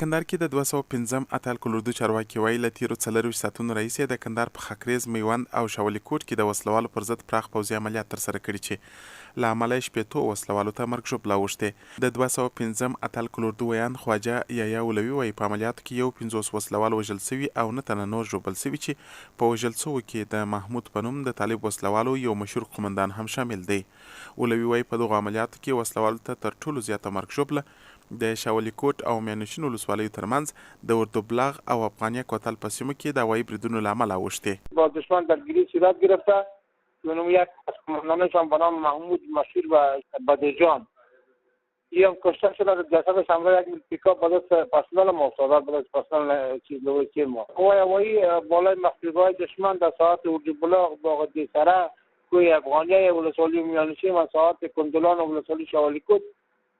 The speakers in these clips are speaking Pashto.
کندهار کې د 215 اتل کلوردو چارواکي وایي له تېرو 24 ساعتونو راهیسې د کندهار په خاکریز، میوند او شاولي کوټ کې د وسلوالو پر ضد پراخ پوځي عملیات ترسره کړي چې له امله یې شپېتو وسلوالو ته مرګ ژوبله اوښتې. د 215 اتل کلوردو ویان خواجه یحیی اولوي وایي په عملیاتو کې یو 50 وسلوال وژل سوي او 9 تنه نور ژوبل سوي چې په وژل سوو کې د محمود په نوم د طالب وسلوالو یو مشهور قومندان هم شامل دی. اولوي وایي په دغو عملیاتو کې وسلوالو ته تر ټولو زیاته مرګ ژوبله د شاولي کوټ او میانشین ولسوالیو ترمنځ د اردوبلاغ او افغانیه کوتل په سیمو کې د هوایي بریدونو له امله اوښتې. با دشمن درگیری صورت گرفته. منم یک از قماندانشان به نام محمود مشیر و بدیجان این هم کشته شده. جسدش همراه یک پیکاپ به دست پرسنل ما افتاد، به دست پرسنل چیز لویسی ما. هوایی بالای مخفیگاه دشمن در ساعت اردوبلاغ باغ دیسره کوی افغانیه ولسوالی میانشین و ساعت کندلان و ولسوالی شاولي کوټ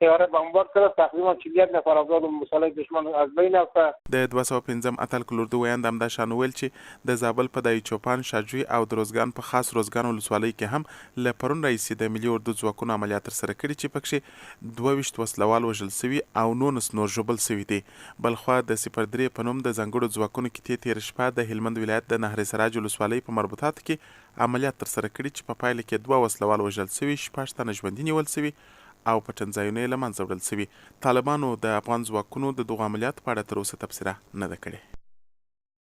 تیاره بمبارد کرد. تقریبا 41 نفر افراد مسلح دشمن از بین رفته. د 215 اتل کلوردو ویان د همدا شان ویل چې د زابل په دای چوپان، شاجوی او د روزګان په خاص روزګان ولسوالۍ کې هم له پرون راهیسې د ملي اردو ځواکونو عملیات ترسره کړي چې پکښې 22 وسلوال وژل سوي او 19 نور ژوبل سوي دي. بلخوا د 03 په نوم د ځانګړو ځواکونو کې تېره شپه د هلمند ولایت د نهر سراج ولسوالۍ په مربوطاتو کې عملیات ترسره کړي چې په پایله کې 2 وسلوال وژل سوي، 6 تنه ژوندي نیول سوي او په ټنځایونو یې له منځه وړل سوي. طالبانو د افغان ځواکونو د دغو عملیاتو په اړه تر اوسه تبصره نه ده کړې.